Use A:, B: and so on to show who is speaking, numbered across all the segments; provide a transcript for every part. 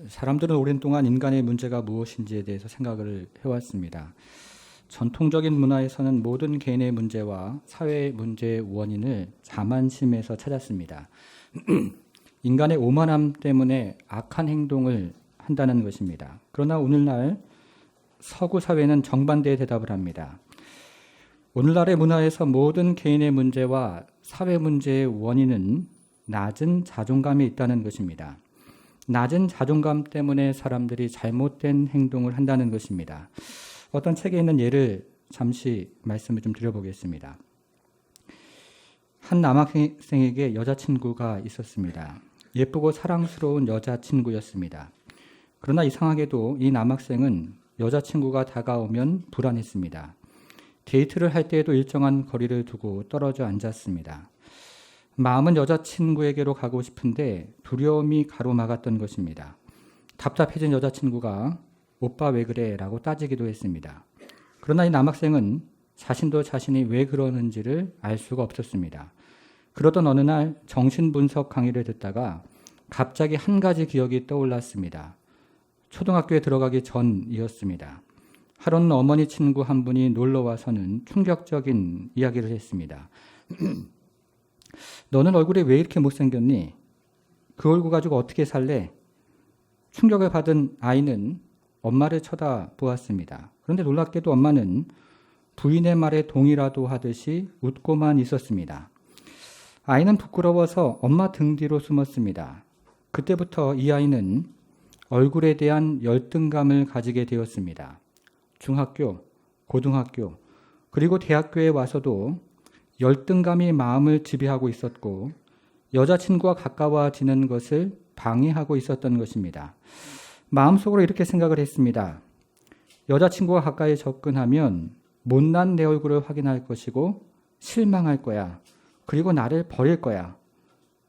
A: 사람들은 오랜 동안 인간의 문제가 무엇인지에 대해서 생각을 해왔습니다. 전통적인 문화에서는 모든 개인의 문제와 사회의 문제의 원인을 자만심에서 찾았습니다. 인간의 오만함 때문에 악한 행동을 한다는 것입니다. 그러나 오늘날 서구 사회는 정반대의 대답을 합니다. 오늘날의 문화에서 모든 개인의 문제와 사회 문제의 원인은 낮은 자존감이 있다는 것입니다. 낮은 자존감 때문에 사람들이 잘못된 행동을 한다는 것입니다. 어떤 책에 있는 예를 잠시 말씀을 좀 드려보겠습니다. 한 남학생에게 여자친구가 있었습니다. 예쁘고 사랑스러운 여자친구였습니다. 그러나 이상하게도 이 남학생은 여자친구가 다가오면 불안했습니다. 데이트를 할 때에도 일정한 거리를 두고 떨어져 앉았습니다. 마음은 여자친구에게로 가고 싶은데 두려움이 가로막았던 것입니다. 답답해진 여자친구가 오빠 왜 그래? 라고 따지기도 했습니다. 그러나 이 남학생은 자신도 자신이 왜 그러는지를 알 수가 없었습니다. 그러던 어느 날 정신분석 강의를 듣다가 갑자기 한 가지 기억이 떠올랐습니다. 초등학교에 들어가기 전이었습니다. 하루는 어머니 친구 한 분이 놀러와서는 충격적인 이야기를 했습니다. 너는 얼굴이 왜 이렇게 못생겼니? 그 얼굴 가지고 어떻게 살래? 충격을 받은 아이는 엄마를 쳐다보았습니다. 그런데 놀랍게도 엄마는 부인의 말에 동의라도 하듯이 웃고만 있었습니다. 아이는 부끄러워서 엄마 등 뒤로 숨었습니다. 그때부터 이 아이는 얼굴에 대한 열등감을 가지게 되었습니다. 중학교, 고등학교, 그리고 대학교에 와서도 열등감이 마음을 지배하고 있었고 여자친구와 가까워지는 것을 방해하고 있었던 것입니다. 마음속으로 이렇게 생각을 했습니다. 여자친구가 가까이 접근하면 못난 내 얼굴을 확인할 것이고 실망할 거야. 그리고 나를 버릴 거야.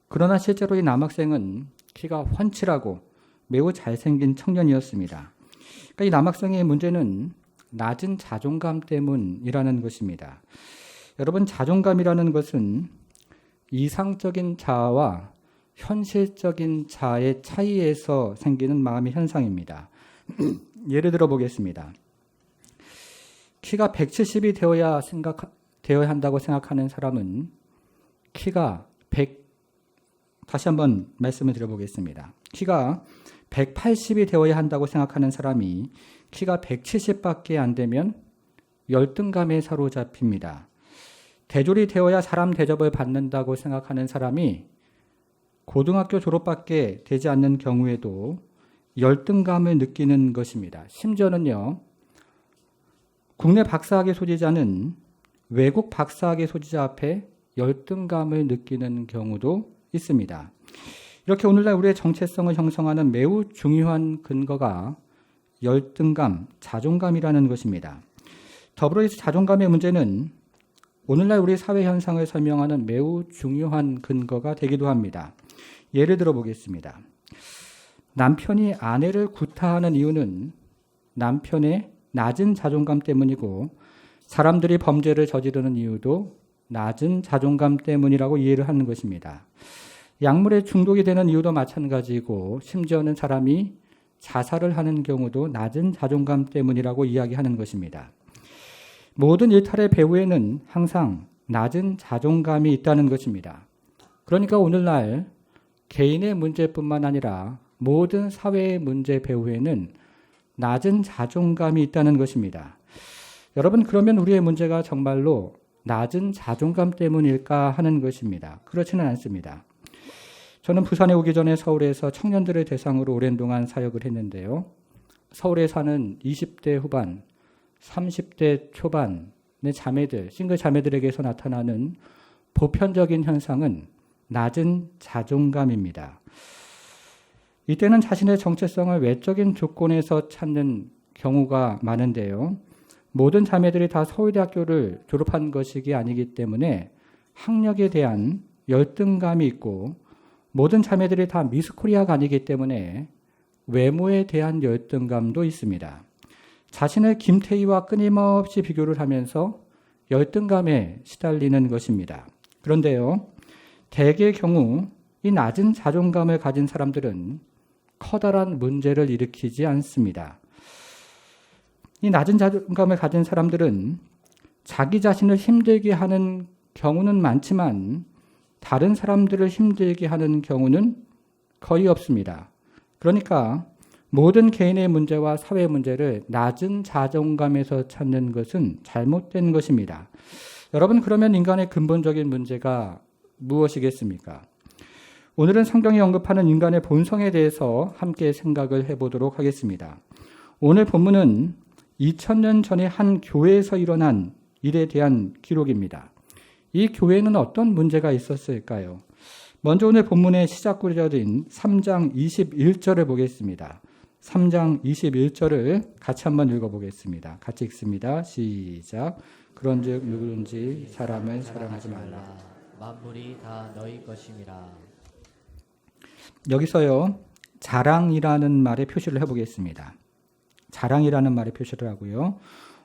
A: 그러나 실제로 이 남학생은 키가 훤칠하고 매우 잘생긴 청년이었습니다. 그러니까 이 남학생의 문제는 낮은 자존감 때문이라는 것입니다. 여러분, 자존감이라는 것은 이상적인 자아와 현실적인 자아의 차이에서 생기는 마음의 현상입니다. 예를 들어 보겠습니다. 키가 170이 되어야 한다고 생각하는 사람은 키가 다시 한번 말씀을 드려보겠습니다. 키가 180이 되어야 한다고 생각하는 사람이 키가 170밖에 안 되면 열등감에 사로잡힙니다. 대졸이 되어야 사람 대접을 받는다고 생각하는 사람이 고등학교 졸업밖에 되지 않는 경우에도 열등감을 느끼는 것입니다. 심지어는요, 국내 박사학위 소지자는 외국 박사학위 소지자 앞에 열등감을 느끼는 경우도 있습니다. 이렇게 오늘날 우리의 정체성을 형성하는 매우 중요한 근거가 열등감, 자존감이라는 것입니다. 더불어 이 자존감의 문제는 오늘날 우리 사회 현상을 설명하는 매우 중요한 근거가 되기도 합니다. 예를 들어 보겠습니다. 남편이 아내를 구타하는 이유는 남편의 낮은 자존감 때문이고 사람들이 범죄를 저지르는 이유도 낮은 자존감 때문이라고 이해를 하는 것입니다. 약물에 중독이 되는 이유도 마찬가지고 심지어는 사람이 자살을 하는 경우도 낮은 자존감 때문이라고 이야기하는 것입니다. 모든 일탈의 배후에는 항상 낮은 자존감이 있다는 것입니다. 그러니까 오늘날 개인의 문제뿐만 아니라 모든 사회의 문제 배후에는 낮은 자존감이 있다는 것입니다. 여러분, 그러면 우리의 문제가 정말로 낮은 자존감 때문일까 하는 것입니다. 그렇지는 않습니다. 저는 부산에 오기 전에 서울에서 청년들을 대상으로 오랜 동안 사역을 했는데요. 서울에 사는 20대 후반, 30대 초반의 자매들, 싱글 자매들에게서 나타나는 보편적인 현상은 낮은 자존감입니다. 이때는 자신의 정체성을 외적인 조건에서 찾는 경우가 많은데요. 모든 자매들이 다 서울대학교를 졸업한 것이 아니기 때문에 학력에 대한 열등감이 있고 모든 자매들이 다 미스코리아가 아니기 때문에 외모에 대한 열등감도 있습니다. 자신을 김태희와 끊임없이 비교를 하면서 열등감에 시달리는 것입니다. 그런데요, 대개의 경우 이 낮은 자존감을 가진 사람들은 커다란 문제를 일으키지 않습니다. 이 낮은 자존감을 가진 사람들은 자기 자신을 힘들게 하는 경우는 많지만 다른 사람들을 힘들게 하는 경우는 거의 없습니다. 그러니까 모든 개인의 문제와 사회 문제를 낮은 자존감에서 찾는 것은 잘못된 것입니다. 여러분, 그러면 인간의 근본적인 문제가 무엇이겠습니까? 오늘은 성경이 언급하는 인간의 본성에 대해서 함께 생각을 해보도록 하겠습니다. 오늘 본문은 2000년 전에 한 교회에서 일어난 일에 대한 기록입니다. 이 교회에는 어떤 문제가 있었을까요? 먼저 오늘 본문의 시작 구절인 3장 21절을 보겠습니다. 3장 21절을 같이 한번 읽어보겠습니다. 같이 읽습니다. 시작. 그런즉 누구든지 사람을 사랑하지 말라.
B: 만물이 다 너희 것임이라.
A: 여기서요, 자랑이라는 말의 표시를 해보겠습니다. 자랑이라는 말의 표시를 하고요.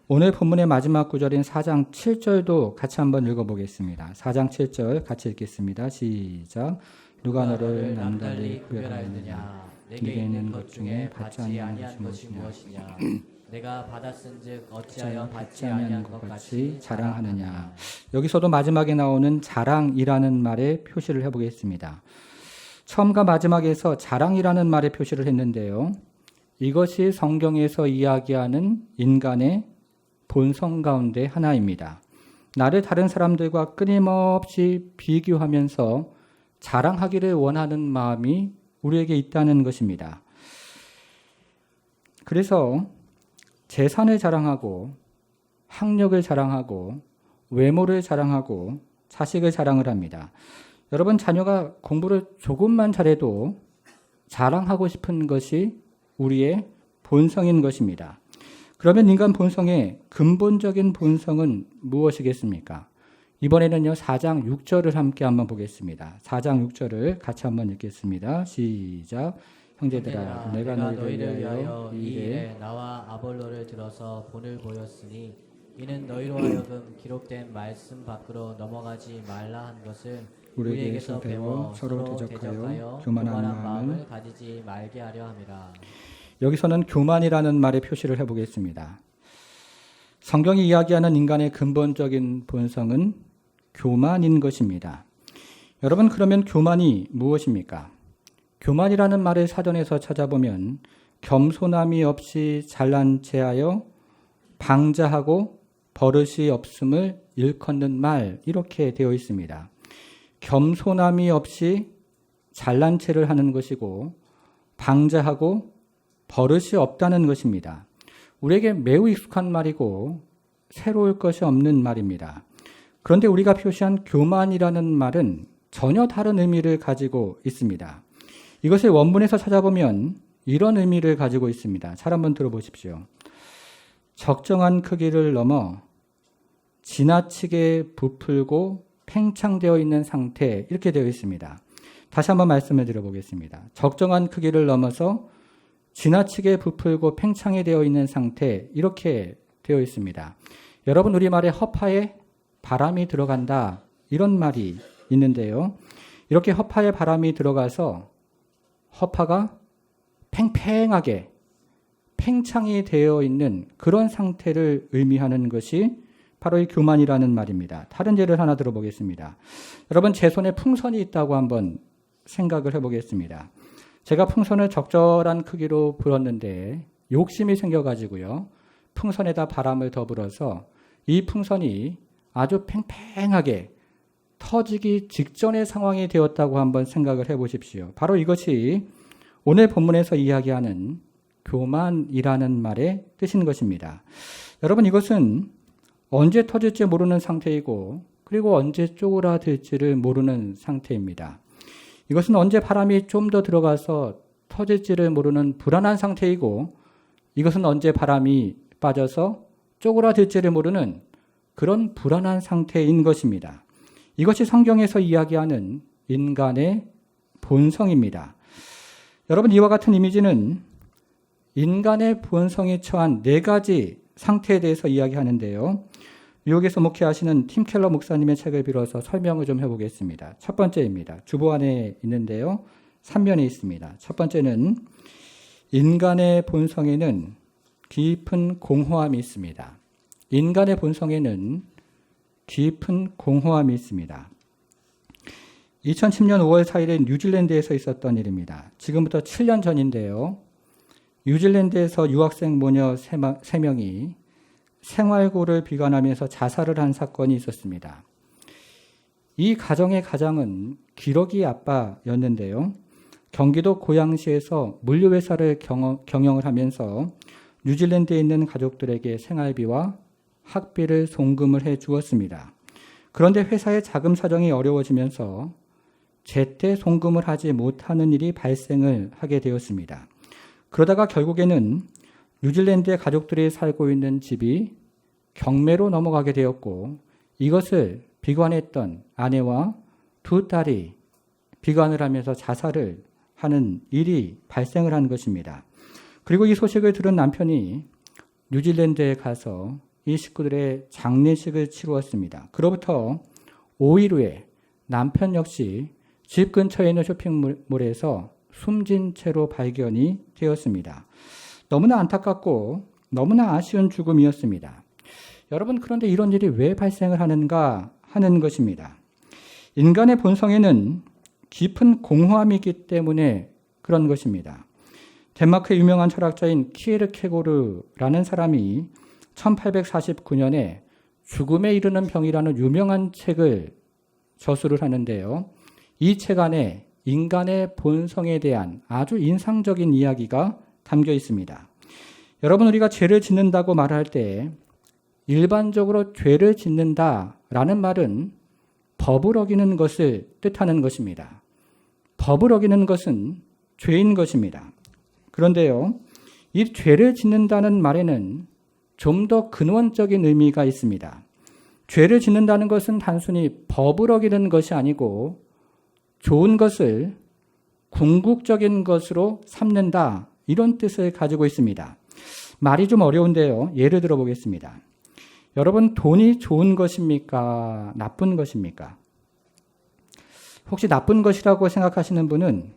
A: 오늘 본문의 마지막 구절인 4장 7절도 같이 한번 읽어보겠습니다. 4장 7절 같이 읽겠습니다. 시작. 누가 너를 남달리 구별하였느냐?
B: 내게 있는 것 중에 받지 아니한 것이 무엇이냐? 내가 받았은즉 어찌하여 받지 아니한 것 같이 자랑하느냐?
A: 여기서도 마지막에 나오는 자랑이라는 말의 표시를 해보겠습니다. 처음과 마지막에서 자랑이라는 말의 표시를 했는데요. 이것이 성경에서 이야기하는 인간의 본성 가운데 하나입니다. 나를 다른 사람들과 끊임없이 비교하면서 자랑하기를 원하는 마음이 우리에게 있다는 것입니다. 그래서 재산을 자랑하고 학력을 자랑하고 외모를 자랑하고 자식을 자랑을 합니다. 여러분, 자녀가 공부를 조금만 잘해도 자랑하고 싶은 것이 우리의 본성인 것입니다. 그러면 인간 본성의 근본적인 본성은 무엇이겠습니까? 이번에는요, 4장 6절을 함께 한번 보겠습니다. 4장 6절을 같이 한번 읽겠습니다. 시작. 형제들아, 내가 너희를 위하여
B: 이 일에 나와 아볼로를 들어서 본을 보였으니 이는 너희로 하여금 기록된 말씀 밖으로 넘어가지 말라 한 것을 우리에게서 배워 서로 대적하여 교만한 마음을 가지지 말게 하려 함이라.
A: 여기서는 교만이라는 말의 표시를 해보겠습니다. 성경이 이야기하는 인간의 근본적인 본성은 교만인 것입니다. 여러분, 그러면 교만이 무엇입니까? 교만이라는 말을 사전에서 찾아보면 겸손함이 없이 잘난 체하여 방자하고 버릇이 없음을 일컫는 말, 이렇게 되어 있습니다. 겸손함이 없이 잘난 체를 하는 것이고 방자하고 버릇이 없다는 것입니다. 우리에게 매우 익숙한 말이고 새로울 것이 없는 말입니다. 그런데 우리가 표시한 교만이라는 말은 전혀 다른 의미를 가지고 있습니다. 이것을 원문에서 찾아보면 이런 의미를 가지고 있습니다. 잘 한번 들어보십시오. 적정한 크기를 넘어 지나치게 부풀고 팽창되어 있는 상태, 이렇게 되어 있습니다. 다시 한번 말씀을 드려보겠습니다. 적정한 크기를 넘어서 지나치게 부풀고 팽창이 되어 있는 상태, 이렇게 되어 있습니다. 여러분, 우리말에 허파에 바람이 들어간다, 이런 말이 있는데요. 이렇게 허파에 바람이 들어가서 허파가 팽팽하게 팽창이 되어 있는 그런 상태를 의미하는 것이 바로 이 교만이라는 말입니다. 다른 예를 하나 들어보겠습니다. 여러분, 제 손에 풍선이 있다고 한번 생각을 해보겠습니다. 제가 풍선을 적절한 크기로 불었는데 욕심이 생겨가지고요, 풍선에다 바람을 더 불어서 이 풍선이 아주 팽팽하게 터지기 직전의 상황이 되었다고 한번 생각을 해보십시오. 바로 이것이 오늘 본문에서 이야기하는 교만이라는 말의 뜻인 것입니다. 여러분, 이것은 언제 터질지 모르는 상태이고 그리고 언제 쪼그라들지를 모르는 상태입니다. 이것은 언제 바람이 좀 더 들어가서 터질지를 모르는 불안한 상태이고 이것은 언제 바람이 빠져서 쪼그라들지를 모르는 그런 불안한 상태인 것입니다. 이것이 성경에서 이야기하는 인간의 본성입니다. 여러분, 이와 같은 이미지는 인간의 본성이 처한 4가지 상태에 대해서 이야기하는데요. 뉴욕에서 목회하시는 팀 켈러 목사님의 책을 빌어서 설명을 좀 해보겠습니다. 첫 번째입니다. 주보 안에 있는데요. 3면이 있습니다. 첫 번째는 인간의 본성에는 깊은 공허함이 있습니다. 인간의 본성에는 깊은 공허함이 있습니다. 2010년 5월 4일에 뉴질랜드에서 있었던 일입니다. 지금부터 7년 전인데요. 뉴질랜드에서 유학생 모녀 3명이 생활고를 비관하면서 자살을 한 사건이 있었습니다. 이 가정의 가장은 기러기 아빠였는데요. 경기도 고양시에서 물류회사를 경영을 하면서 뉴질랜드에 있는 가족들에게 생활비와 학비를 송금을 해 주었습니다. 그런데 회사의 자금 사정이 어려워지면서 제때 송금을 하지 못하는 일이 발생을 하게 되었습니다. 그러다가 결국에는 뉴질랜드의 가족들이 살고 있는 집이 경매로 넘어가게 되었고 이것을 비관했던 아내와 두 딸이 비관을 하면서 자살을 하는 일이 발생을 한 것입니다. 그리고 이 소식을 들은 남편이 뉴질랜드에 가서 이 식구들의 장례식을 치루었습니다. 그로부터 5일 후에 남편 역시 집 근처에 있는 쇼핑몰에서 숨진 채로 발견이 되었습니다. 너무나 안타깝고 너무나 아쉬운 죽음이었습니다. 여러분, 그런데 이런 일이 왜 발생을 하는가 하는 것입니다. 인간의 본성에는 깊은 공허함이 있기 때문에 그런 것입니다. 덴마크의 유명한 철학자인 키에르케고르라는 사람이 1849년에 죽음에 이르는 병이라는 유명한 책을 저술을 하는데요. 이 책 안에 인간의 본성에 대한 아주 인상적인 이야기가 담겨 있습니다. 여러분, 우리가 죄를 짓는다고 말할 때 일반적으로 죄를 짓는다라는 말은 법을 어기는 것을 뜻하는 것입니다. 법을 어기는 것은 죄인 것입니다. 그런데요, 이 죄를 짓는다는 말에는 좀 더 근원적인 의미가 있습니다. 죄를 짓는다는 것은 단순히 법을 어기는 것이 아니고 좋은 것을 궁극적인 것으로 삼는다, 이런 뜻을 가지고 있습니다. 말이 좀 어려운데요. 예를 들어 보겠습니다. 여러분, 돈이 좋은 것입니까? 나쁜 것입니까? 혹시 나쁜 것이라고 생각하시는 분은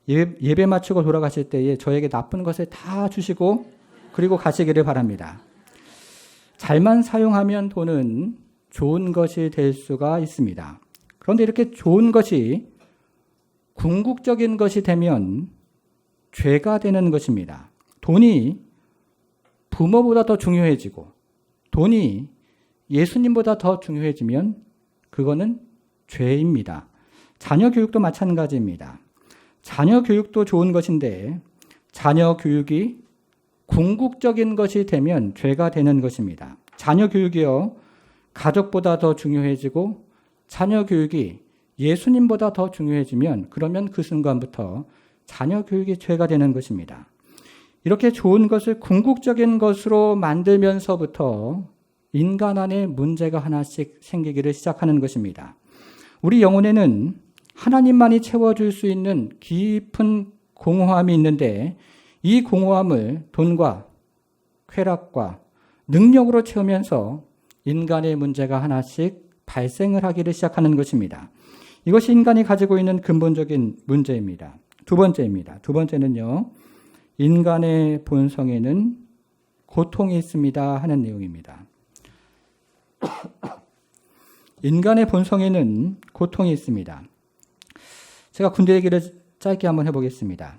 A: 예배 마치고 돌아가실 때에 저에게 나쁜 것을 다 주시고 그리고 가시기를 바랍니다. 잘만 사용하면 돈은 좋은 것이 될 수가 있습니다. 그런데 이렇게 좋은 것이 궁극적인 것이 되면 죄가 되는 것입니다. 돈이 부모보다 더 중요해지고 돈이 예수님보다 더 중요해지면 그거는 죄입니다. 자녀 교육도 마찬가지입니다. 자녀 교육도 좋은 것인데 자녀 교육이 궁극적인 것이 되면 죄가 되는 것입니다. 자녀 교육이요, 가족보다 더 중요해지고 자녀 교육이 예수님보다 더 중요해지면 그러면 그 순간부터 자녀 교육이 죄가 되는 것입니다. 이렇게 좋은 것을 궁극적인 것으로 만들면서부터 인간 안에 문제가 하나씩 생기기를 시작하는 것입니다. 우리 영혼에는 하나님만이 채워줄 수 있는 깊은 공허함이 있는데 이 공허함을 돈과 쾌락과 능력으로 채우면서 인간의 문제가 하나씩 발생을 하기를 시작하는 것입니다. 이것이 인간이 가지고 있는 근본적인 문제입니다. 두 번째입니다. 두 번째는요, 인간의 본성에는 고통이 있습니다 하는 내용입니다. 인간의 본성에는 고통이 있습니다. 제가 군대 얘기를 짧게 한번 해보겠습니다.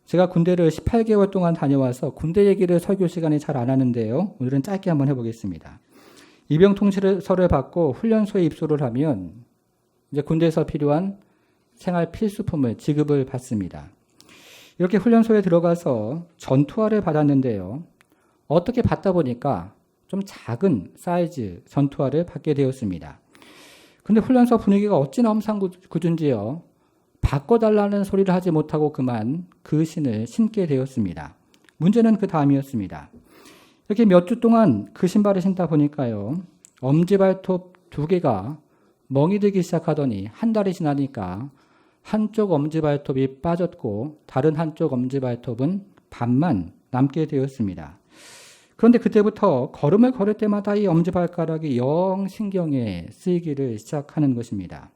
A: 제가 군대를 18개월 동안 다녀와서 군대 얘기를 설교 시간에 잘 안 하는데요. 오늘은 짧게 한번 해보겠습니다. 입영 통지서를 받고 훈련소에 입소를 하면 이제 군대에서 필요한 생활 필수품을 지급을 받습니다. 이렇게 훈련소에 들어가서 전투화를 받았는데요. 어떻게 받다 보니까 좀 작은 사이즈 전투화를 받게 되었습니다. 근데 훈련소 분위기가 어찌나 험상궂은지요. 바꿔달라는 소리를 하지 못하고 그만 그 신을 신게 되었습니다. 문제는 그 다음이었습니다. 이렇게 몇 주 동안 그 신발을 신다 보니까요. 엄지발톱 2개가 멍이 들기 시작하더니 한 달이 지나니까 한쪽 엄지발톱이 빠졌고 다른 한쪽 엄지발톱은 반만 남게 되었습니다. 그런데 그때부터 걸음을 걸을 때마다 이 엄지발가락이 영 신경에 쓰이기를 시작하는 것입니다.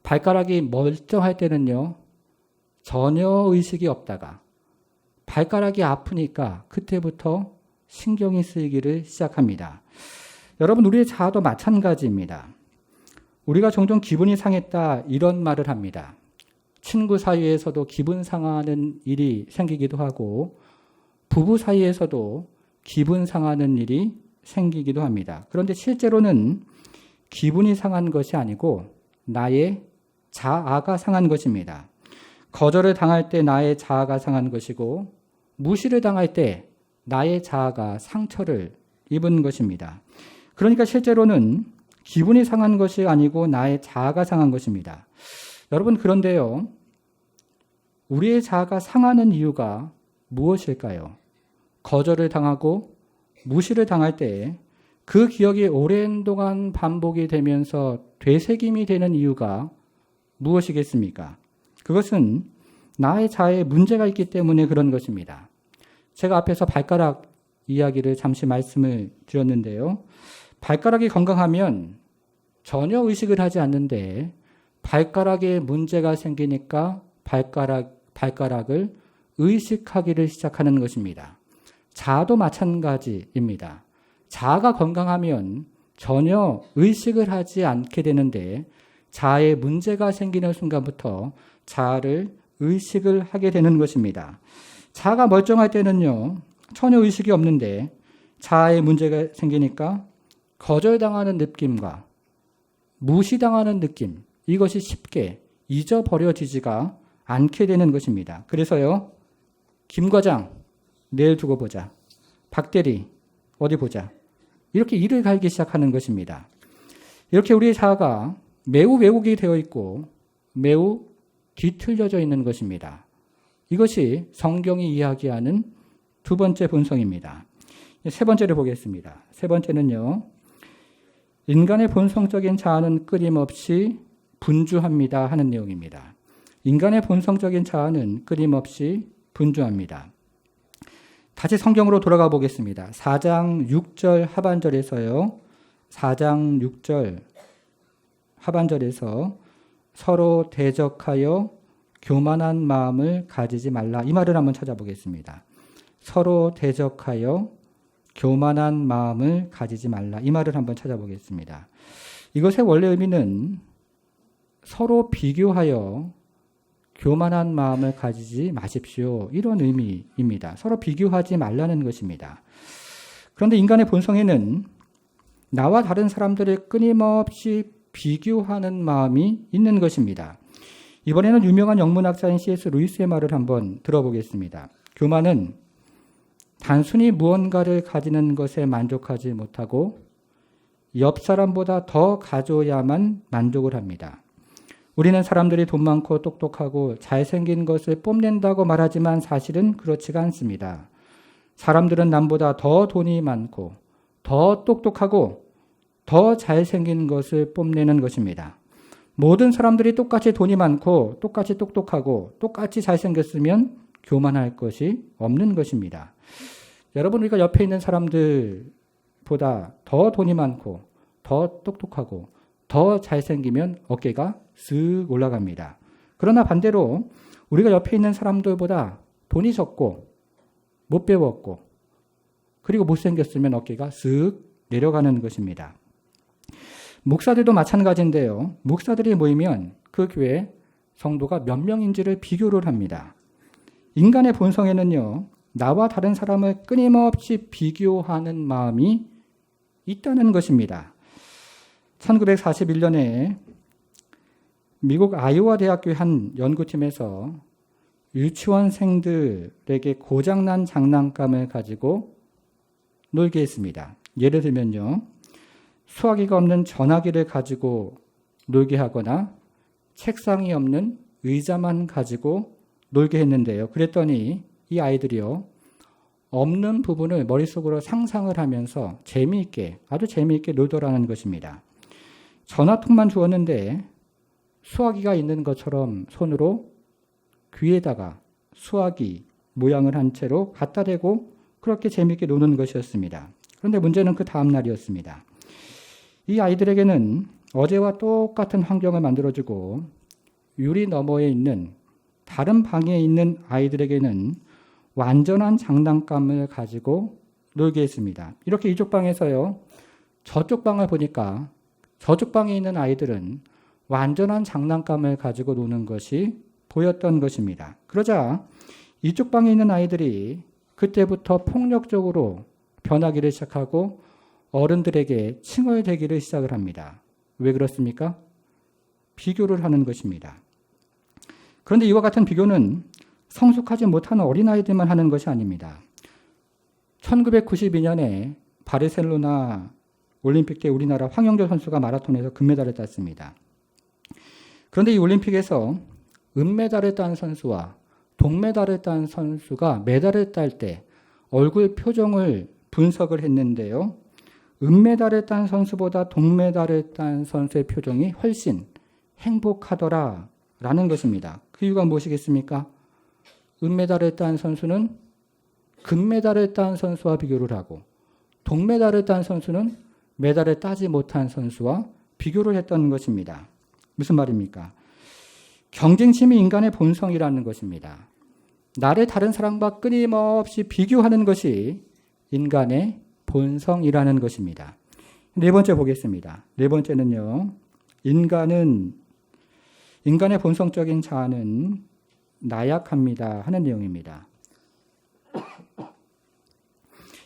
A: 발가락이 멀쩡할 때는요, 전혀 의식이 없다가 발가락이 아프니까 그때부터 신경이 쓰이기를 시작합니다. 여러분, 우리의 자아도 마찬가지입니다. 우리가 종종 기분이 상했다 이런 말을 합니다. 친구 사이에서도 기분 상하는 일이 생기기도 하고 부부 사이에서도 기분 상하는 일이 생기기도 합니다. 그런데 실제로는 기분이 상한 것이 아니고 나의 자아가 상한 것입니다. 거절을 당할 때 나의 자아가 상한 것이고 무시를 당할 때 나의 자아가 상처를 입은 것입니다. 그러니까 실제로는 기분이 상한 것이 아니고 나의 자아가 상한 것입니다. 여러분, 그런데요, 우리의 자아가 상하는 이유가 무엇일까요? 거절을 당하고 무시를 당할 때 그 기억이 오랜 동안 반복이 되면서 되새김이 되는 이유가 무엇이겠습니까? 그것은 나의 자아에 문제가 있기 때문에 그런 것입니다. 제가 앞에서 발가락 이야기를 잠시 말씀을 드렸는데요. 발가락이 건강하면 전혀 의식을 하지 않는데 발가락에 문제가 생기니까 발가락을 의식하기를 시작하는 것입니다. 자아도 마찬가지입니다. 자아가 건강하면 전혀 의식을 하지 않게 되는데 자아에 문제가 생기는 순간부터 자아를 의식을 하게 되는 것입니다. 자아가 멀쩡할 때는요, 전혀 의식이 없는데 자아에 문제가 생기니까 거절당하는 느낌과 무시당하는 느낌, 이것이 쉽게 잊어버려지지가 않게 되는 것입니다. 그래서요, 김 과장, 내일 두고 보자. 박 대리, 어디 보자. 이렇게 일을 갈기 시작하는 것입니다. 이렇게 우리의 자아가 매우 왜곡이 되어 있고 매우 뒤틀려져 있는 것입니다. 이것이 성경이 이야기하는 두 번째 본성입니다. 세 번째를 보겠습니다. 세 번째는요, 인간의 본성적인 자아는 끊임없이 분주합니다 하는 내용입니다. 인간의 본성적인 자아는 끊임없이 분주합니다. 다시 성경으로 돌아가 보겠습니다. 4장 6절 하반절에서요. 4장 6절 하반절에서 서로 대적하여 교만한 마음을 가지지 말라. 이 말을 한번 찾아보겠습니다. 서로 대적하여 교만한 마음을 가지지 말라. 이 말을 한번 찾아보겠습니다. 이것의 원래 의미는 서로 비교하여 교만한 마음을 가지지 마십시오. 이런 의미입니다. 서로 비교하지 말라는 것입니다. 그런데 인간의 본성에는 나와 다른 사람들을 끊임없이 비교하는 마음이 있는 것입니다. 이번에는 유명한 영문학자인 C.S. 루이스의 말을 한번 들어보겠습니다. 교만은 단순히 무언가를 가지는 것에 만족하지 못하고 옆 사람보다 더 가져야만 만족을 합니다. 우리는 사람들이 돈 많고 똑똑하고 잘생긴 것을 뽐낸다고 말하지만 사실은 그렇지가 않습니다. 사람들은 남보다 더 돈이 많고 더 똑똑하고 더 잘생긴 것을 뽐내는 것입니다. 모든 사람들이 똑같이 돈이 많고 똑같이 똑똑하고 똑같이 잘생겼으면 교만할 것이 없는 것입니다. 여러분, 우리가 옆에 있는 사람들보다 더 돈이 많고 더 똑똑하고 더 잘생기면 어깨가 쓱 올라갑니다. 그러나 반대로 우리가 옆에 있는 사람들보다 돈이 적고 못 배웠고 그리고 못생겼으면 어깨가 쓱 내려가는 것입니다. 목사들도 마찬가지인데요. 목사들이 모이면 그 교회 성도가 몇 명인지를 비교를 합니다. 인간의 본성에는요, 나와 다른 사람을 끊임없이 비교하는 마음이 있다는 것입니다. 1941년에 미국 아이오와 대학교의 한 연구팀에서 유치원생들에게 고장난 장난감을 가지고 놀게 했습니다. 예를 들면요, 수화기가 없는 전화기를 가지고 놀게 하거나 책상이 없는 의자만 가지고 놀게 했는데요. 그랬더니 이 아이들이요, 없는 부분을 머릿속으로 상상을 하면서 아주 재미있게 놀더라는 것입니다. 전화통만 주었는데 수화기가 있는 것처럼 손으로 귀에다가 수화기 모양을 한 채로 갖다 대고 그렇게 재미있게 노는 것이었습니다. 그런데 문제는 그 다음 날이었습니다. 이 아이들에게는 어제와 똑같은 환경을 만들어주고 유리 너머에 있는 다른 방에 있는 아이들에게는 완전한 장난감을 가지고 놀게 했습니다. 이렇게 이쪽 방에서요, 저쪽 방을 보니까 저쪽 방에 있는 아이들은 완전한 장난감을 가지고 노는 것이 보였던 것입니다. 그러자 이쪽 방에 있는 아이들이 그때부터 폭력적으로 변하기를 시작하고 어른들에게 칭얼대기를 시작을 합니다. 왜 그렇습니까? 비교를 하는 것입니다. 그런데 이와 같은 비교는 성숙하지 못한 어린아이들만 하는 것이 아닙니다. 1992년에 바르셀로나 올림픽 때 우리나라 황영조 선수가 마라톤에서 금메달을 땄습니다. 그런데 이 올림픽에서 은메달을 딴 선수와 동메달을 딴 선수가 메달을 딸 때 얼굴 표정을 분석을 했는데요. 은메달을 딴 선수보다 동메달을 딴 선수의 표정이 훨씬 행복하더라라는 것입니다. 그 이유가 무엇이겠습니까? 은메달을 딴 선수는 금메달을 딴 선수와 비교를 하고 동메달을 딴 선수는 메달을 따지 못한 선수와 비교를 했던 것입니다. 무슨 말입니까? 경쟁심이 인간의 본성이라는 것입니다. 나를 다른 사람과 끊임없이 비교하는 것이 인간의 본성이라는 것입니다. 네 번째 보겠습니다. 네 번째는요. 인간의 본성적인 자아는 나약합니다 하는 내용입니다.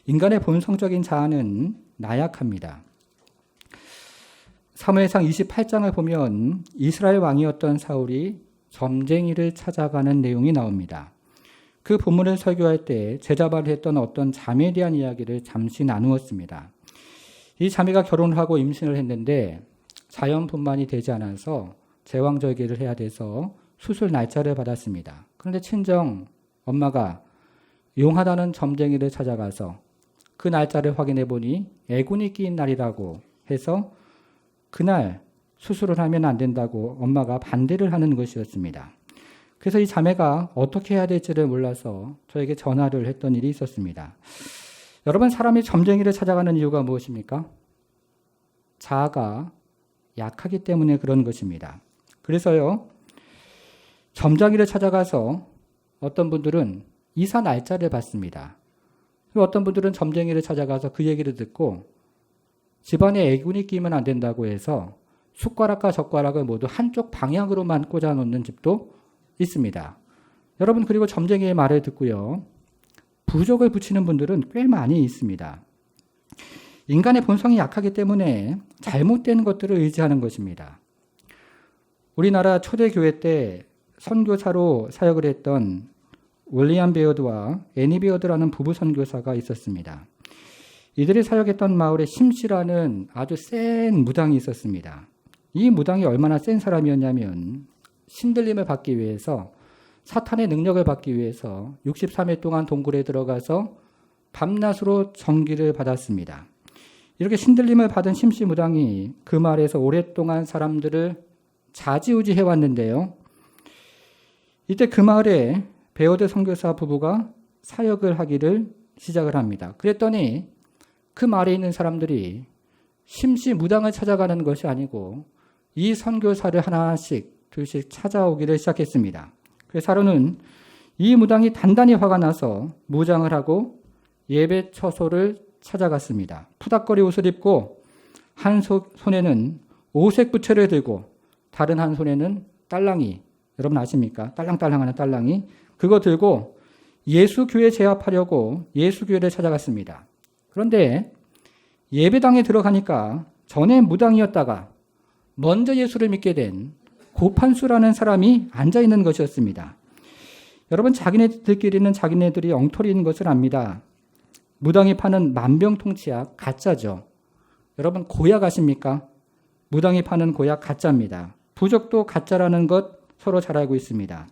A: 인간의 본성적인 자아는 나약합니다. 사무엘상 28장을 보면 이스라엘 왕이었던 사울이 점쟁이를 찾아가는 내용이 나옵니다. 그 본문을 설교할 때 제자발을 했던 어떤 자매에 대한 이야기를 잠시 나누었습니다. 이 자매가 결혼을 하고 임신을 했는데 자연분만이 되지 않아서 제왕절개를 해야 돼서 수술 날짜를 받았습니다. 그런데 친정 엄마가 용하다는 점쟁이를 찾아가서 그 날짜를 확인해 보니 애군이 끼인 날이라고 해서 그날 수술을 하면 안 된다고 엄마가 반대를 하는 것이었습니다. 그래서 이 자매가 어떻게 해야 될지를 몰라서 저에게 전화를 했던 일이 있었습니다. 여러분, 사람이 점쟁이를 찾아가는 이유가 무엇입니까? 자아가 약하기 때문에 그런 것입니다. 그래서요, 점쟁이를 찾아가서 어떤 분들은 이사 날짜를 받습니다. 어떤 분들은 점쟁이를 찾아가서 그 얘기를 듣고 집안에 애군이 끼면 안 된다고 해서 숟가락과 젓가락을 모두 한쪽 방향으로만 꽂아 놓는 집도 있습니다. 여러분, 그리고 점쟁이의 말을 듣고요, 부족을 붙이는 분들은 꽤 많이 있습니다. 인간의 본성이 약하기 때문에 잘못된 것들을 의지하는 것입니다. 우리나라 초대교회 때 선교사로 사역을 했던 윌리엄 베어드와 애니 베어드라는 부부 선교사가 있었습니다. 이들이 사역했던 마을에 심씨라는 아주 센 무당이 있었습니다. 이 무당이 얼마나 센 사람이었냐면 신들림을 받기 위해서, 사탄의 능력을 받기 위해서 63일 동안 동굴에 들어가서 밤낮으로 전기를 받았습니다. 이렇게 신들림을 받은 심씨 무당이 그 마을에서 오랫동안 사람들을 좌지우지해 왔는데요. 이때 그 마을에 베어드 선교사 부부가 사역을 하기를 시작을 합니다. 그랬더니 그 마을에 있는 사람들이 심씨 무당을 찾아가는 것이 아니고 이 선교사를 하나씩 둘씩 찾아오기를 시작했습니다. 그래서 하루는 이 무당이 단단히 화가 나서 무장을 하고 예배 처소를 찾아갔습니다. 푸닥거리 옷을 입고 한 손에는 오색 부채를 들고 다른 한 손에는 딸랑이, 여러분 아십니까? 딸랑딸랑하는 딸랑이, 그거 들고 예수교회 제압하려고 예수교회를 찾아갔습니다. 그런데 예배당에 들어가니까 전에 무당이었다가 먼저 예수를 믿게 된 고판수라는 사람이 앉아있는 것이었습니다. 여러분, 자기네들끼리는 자기네들이 엉터리인 것을 압니다. 무당이 파는 만병통치약 가짜죠. 여러분, 고약 아십니까? 무당이 파는 고약 가짜입니다. 부적도 가짜라는 것 서로 잘 알고 있습니다.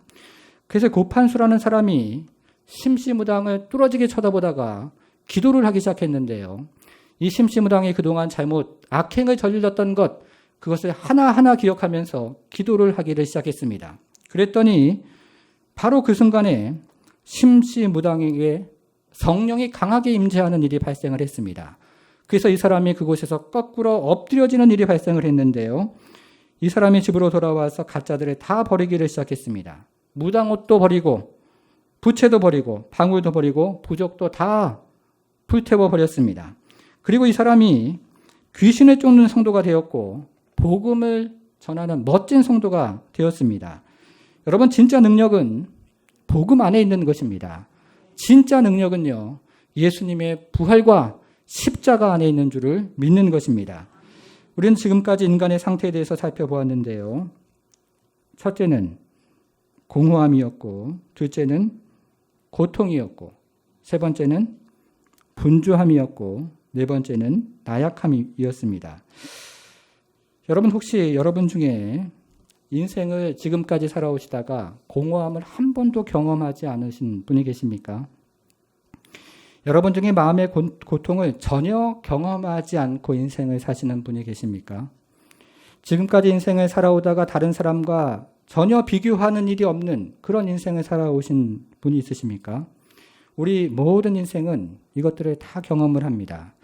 A: 그래서 고판수라는 사람이 심씨무당을 뚫어지게 쳐다보다가 기도를 하기 시작했는데요. 이 심씨무당이 그동안 잘못 악행을 저질렀던 것, 그것을 하나하나 기억하면서 기도를 하기를 시작했습니다. 그랬더니 바로 그 순간에 심씨무당에게 성령이 강하게 임재하는 일이 발생을 했습니다. 그래서 이 사람이 그곳에서 거꾸로 엎드려지는 일이 발생을 했는데요. 이 사람이 집으로 돌아와서 가짜들을 다 버리기를 시작했습니다. 무당옷도 버리고 부채도 버리고 방울도 버리고 부적도 다 불태워 버렸습니다. 그리고 이 사람이 귀신을 쫓는 성도가 되었고 복음을 전하는 멋진 성도가 되었습니다. 여러분, 진짜 능력은 복음 안에 있는 것입니다. 진짜 능력은요, 예수님의 부활과 십자가 안에 있는 줄을 믿는 것입니다. 우리는 지금까지 인간의 상태에 대해서 살펴보았는데요. 첫째는 공허함이었고, 둘째는 고통이었고, 세 번째는 분주함이었고, 네 번째는 나약함이었습니다. 여러분, 혹시 여러분 중에 인생을 지금까지 살아오시다가 공허함을 한 번도 경험하지 않으신 분이 계십니까? 여러분 중에 마음의 고통을 전혀 경험하지 않고 인생을 사시는 분이 계십니까? 지금까지 인생을 살아오다가 다른 사람과 전혀 비교하는 일이 없는 그런 인생을 살아오신 분이 있으십니까? 우리 모든 인생은 이것들을 다 경험을 합니다.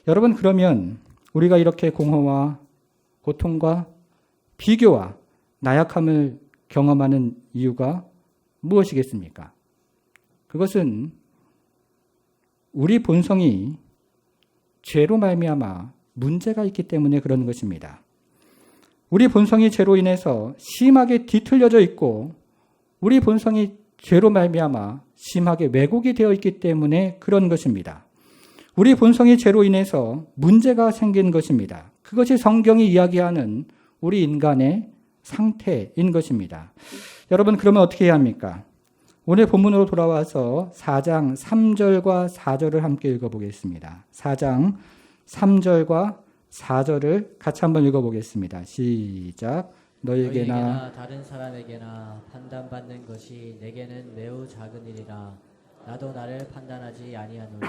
A: 여러분, 그러면 우리가 이렇게 공허와 고통과 비교와 나약함을 경험하는 이유가 무엇이겠습니까? 그것은 우리 본성이 죄로 말미암아 문제가 있기 때문에 그런 것입니다. 우리 본성이 죄로 인해서 심하게 뒤틀려져 있고 우리 본성이 죄로 말미암아 심하게 왜곡이 되어 있기 때문에 그런 것입니다. 우리 본성이 죄로 인해서 문제가 생긴 것입니다. 그것이 성경이 이야기하는 우리 인간의 상태인 것입니다. 여러분, 그러면 어떻게 해야 합니까? 오늘 본문으로 돌아와서 4장 3절과 4절을 함께 읽어보겠습니다. 4장 3절과 4절을 같이 한번 읽어보겠습니다. 시작. 너희에게나
B: 다른 사람에게나 판단받는 것이 내게는 매우 작은 일이라. 나도 나를 판단하지 아니하노니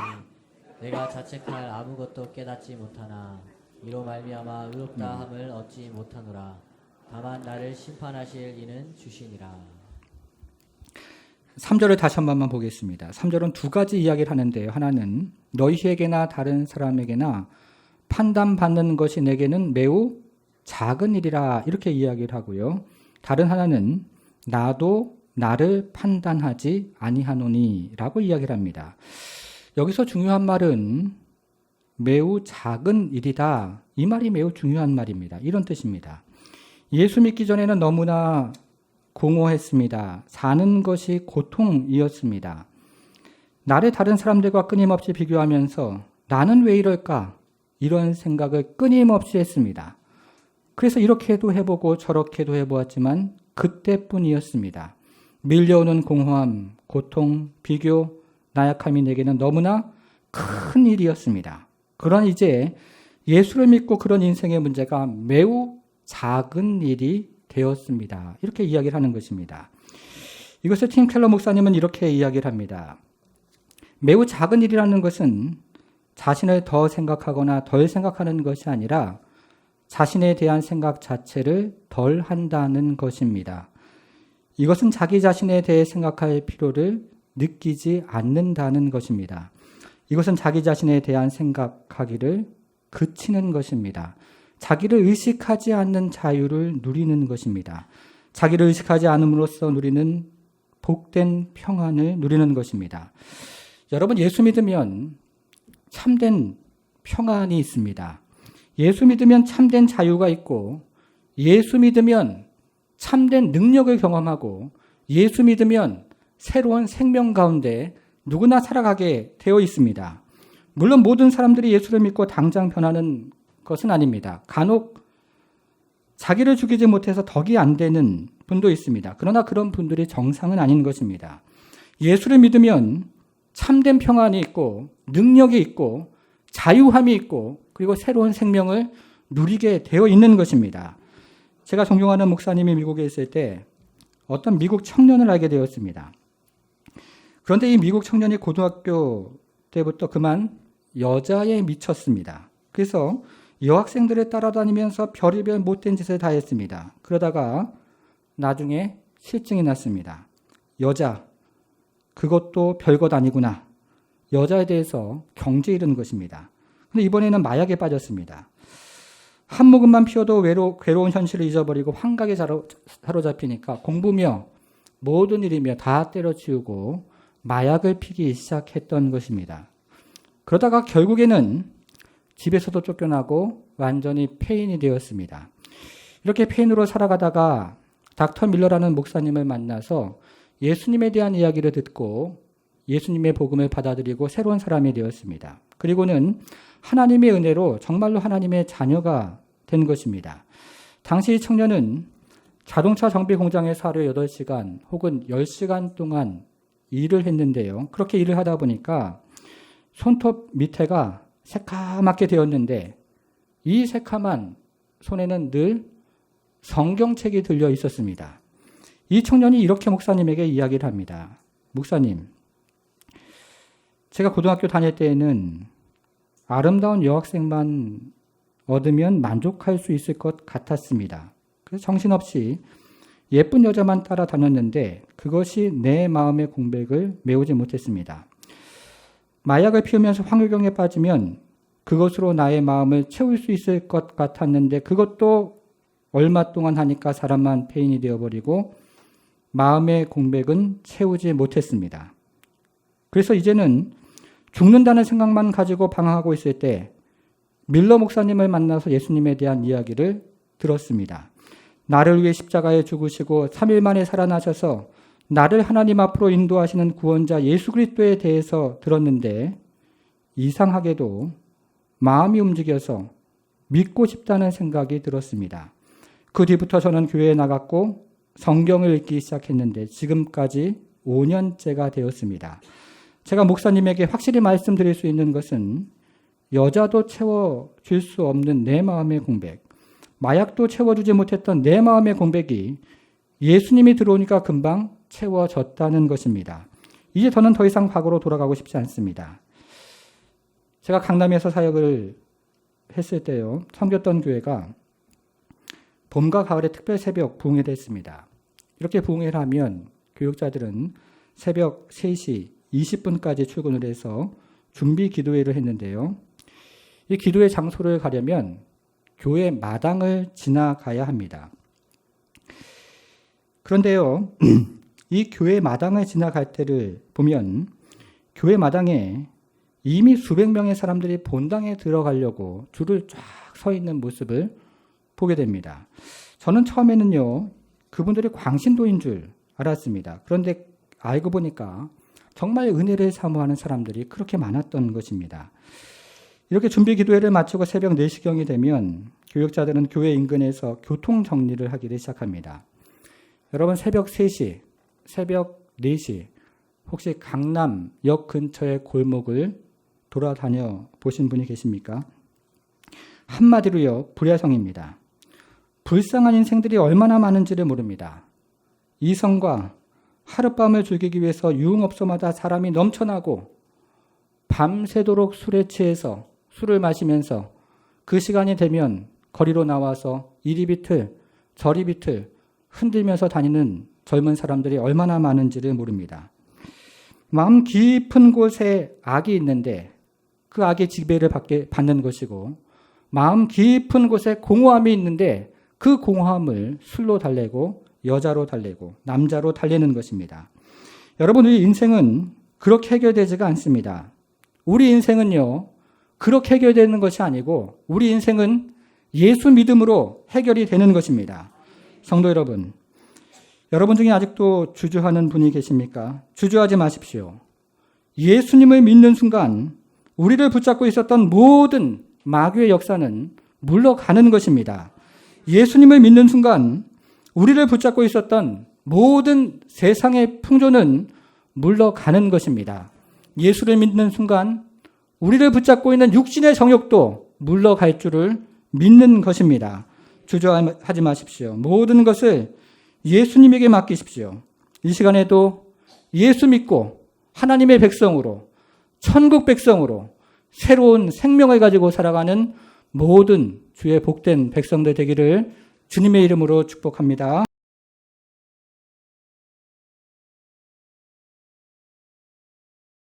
B: 내가 자책할 아무것도 깨닫지 못하나 이로 말미암아 의롭다 함을 얻지 못하노라. 다만 나를 심판하실 이는 주시니라.
A: 3절을 다시 한 번만 보겠습니다. 3절은 두 가지 이야기를 하는데요. 하나는 너희에게나 다른 사람에게나 판단받는 것이 내게는 매우 작은 일이라 이렇게 이야기를 하고요. 다른 하나는 나도 나를 판단하지 아니하노니 라고 이야기를 합니다. 여기서 중요한 말은 매우 작은 일이다. 이 말이 매우 중요한 말입니다. 이런 뜻입니다. 예수 믿기 전에는 너무나 공허했습니다. 사는 것이 고통이었습니다. 나를 다른 사람들과 끊임없이 비교하면서 나는 왜 이럴까? 이런 생각을 끊임없이 했습니다. 그래서 이렇게도 해보고 저렇게도 해보았지만 그때뿐이었습니다. 밀려오는 공허함, 고통, 비교, 나약함이 내게는 너무나 큰 일이었습니다. 그러나 이제 예수를 믿고 그런 인생의 문제가 매우 작은 일이 되었습니다. 이렇게 이야기를 하는 것입니다. 이것을 팀 켈러 목사님은 이렇게 이야기를 합니다. 매우 작은 일이라는 것은 자신을 더 생각하거나 덜 생각하는 것이 아니라 자신에 대한 생각 자체를 덜 한다는 것입니다. 이것은 자기 자신에 대해 생각할 필요를 느끼지 않는다는 것입니다. 이것은 자기 자신에 대한 생각하기를 그치는 것입니다. 자기를 의식하지 않는 자유를 누리는 것입니다. 자기를 의식하지 않음으로써 누리는 복된 평안을 누리는 것입니다. 여러분, 예수 믿으면 참된 평안이 있습니다. 예수 믿으면 참된 자유가 있고, 예수 믿으면 참된 능력을 경험하고, 예수 믿으면 새로운 생명 가운데 누구나 살아가게 되어 있습니다. 물론 모든 사람들이 예수를 믿고 당장 변하는 것은 아닙니다. 간혹 자기를 죽이지 못해서 덕이 안 되는 분도 있습니다. 그러나 그런 분들이 정상은 아닌 것입니다. 예수를 믿으면 참된 평안이 있고 능력이 있고 자유함이 있고 그리고 새로운 생명을 누리게 되어 있는 것입니다. 제가 존경하는 목사님이 미국에 있을 때 어떤 미국 청년을 알게 되었습니다. 그런데 이 미국 청년이 고등학교 때부터 그만 여자에 미쳤습니다. 그래서 여학생들을 따라다니면서 별의별 못된 짓을 다 했습니다. 그러다가 나중에 실증이 났습니다. 여자, 그것도 별것 아니구나. 여자에 대해서 경제 잃은 것입니다. 근데 이번에는 마약에 빠졌습니다. 한 모금만 피워도 괴로운 현실을 잊어버리고 환각에 사로잡히니까 공부며 모든 일이며 다 때려치우고 마약을 피기 시작했던 것입니다. 그러다가 결국에는 집에서도 쫓겨나고 완전히 폐인이 되었습니다. 이렇게 폐인으로 살아가다가 닥터 밀러라는 목사님을 만나서 예수님에 대한 이야기를 듣고 예수님의 복음을 받아들이고 새로운 사람이 되었습니다. 그리고는 하나님의 은혜로 정말로 하나님의 자녀가 된 것입니다. 당시 청년은 자동차 정비 공장에서 하루에 8시간 혹은 10시간 동안 일을 했는데요. 그렇게 일을 하다 보니까 손톱 밑에가 새카맣게 되었는데 이 새카만 손에는 늘 성경책이 들려 있었습니다. 이 청년이 이렇게 목사님에게 이야기를 합니다. 목사님, 제가 고등학교 다닐 때에는 아름다운 여학생만 얻으면 만족할 수 있을 것 같았습니다. 그래서 정신없이 예쁜 여자만 따라다녔는데 그것이 내 마음의 공백을 메우지 못했습니다. 마약을 피우면서 황홀경에 빠지면 그것으로 나의 마음을 채울 수 있을 것 같았는데 그것도 얼마 동안 하니까 사람만 폐인이 되어버리고 마음의 공백은 채우지 못했습니다. 그래서 이제는 죽는다는 생각만 가지고 방황하고 있을 때 밀러 목사님을 만나서 예수님에 대한 이야기를 들었습니다. 나를 위해 십자가에 죽으시고 3일 만에 살아나셔서 나를 하나님 앞으로 인도하시는 구원자 예수 그리스도에 대해서 들었는데 이상하게도 마음이 움직여서 믿고 싶다는 생각이 들었습니다. 그 뒤부터 저는 교회에 나갔고 성경을 읽기 시작했는데 지금까지 5년째가 되었습니다. 제가 목사님에게 확실히 말씀드릴 수 있는 것은 여자도 채워줄 수 없는 내 마음의 공백, 마약도 채워주지 못했던 내 마음의 공백이 예수님이 들어오니까 금방 채워졌다는 것입니다. 이제 저는 더 이상 과거로 돌아가고 싶지 않습니다. 제가 강남에서 사역을 했을 때요, 섬겼던 교회가 봄과 가을에 특별 새벽 부흥회를 했습니다. 이렇게 부흥회를 하면 교육자들은 새벽 3시 20분까지 출근을 해서 준비 기도회를 했는데요. 이 기도회 장소를 가려면 교회 마당을 지나가야 합니다. 그런데요, 이 교회 마당을 지나갈 때를 보면 교회 마당에 이미 수백 명의 사람들이 본당에 들어가려고 줄을 쫙 서 있는 모습을 보게 됩니다. 저는 처음에는요, 그분들이 광신도인 줄 알았습니다. 그런데 알고 보니까 정말 은혜를 사모하는 사람들이 그렇게 많았던 것입니다. 이렇게 준비 기도회를 마치고 새벽 4시경이 되면 교역자들은 교회 인근에서 교통 정리를 하기를 시작합니다. 여러분, 새벽 3시, 새벽 4시 혹시 강남역 근처의 골목을 돌아다녀 보신 분이 계십니까? 한마디로요, 불야성입니다. 불쌍한 인생들이 얼마나 많은지를 모릅니다. 이성과 하룻밤을 즐기기 위해서 유흥업소마다 사람이 넘쳐나고 밤새도록 술에 취해서 술을 마시면서 그 시간이 되면 거리로 나와서 이리 비틀 저리 비틀 흔들면서 다니는 젊은 사람들이 얼마나 많은지를 모릅니다. 마음 깊은 곳에 악이 있는데 그 악의 지배를 받는 것이고, 마음 깊은 곳에 공허함이 있는데 그 공허함을 술로 달래고 여자로 달래고 남자로 달래는 것입니다. 여러분, 우리 인생은 그렇게 해결되지가 않습니다. 우리 인생은요, 그렇게 해결되는 것이 아니고 우리 인생은 예수 믿음으로 해결이 되는 것입니다. 성도 여러분, 여러분 중에 아직도 주저하는 분이 계십니까? 주저하지 마십시오. 예수님을 믿는 순간 우리를 붙잡고 있었던 모든 마귀의 역사는 물러가는 것입니다. 예수님을 믿는 순간 우리를 붙잡고 있었던 모든 세상의 풍조는 물러가는 것입니다. 예수를 믿는 순간 우리를 붙잡고 있는 육신의 정욕도 물러갈 줄을 믿는 것입니다. 주저하지 마십시오. 모든 것을 예수님에게 맡기십시오. 이 시간에도 예수 믿고 하나님의 백성으로, 천국 백성으로 새로운 생명을 가지고 살아가는 모든 주의 복된 백성들 되기를 주님의 이름으로 축복합니다.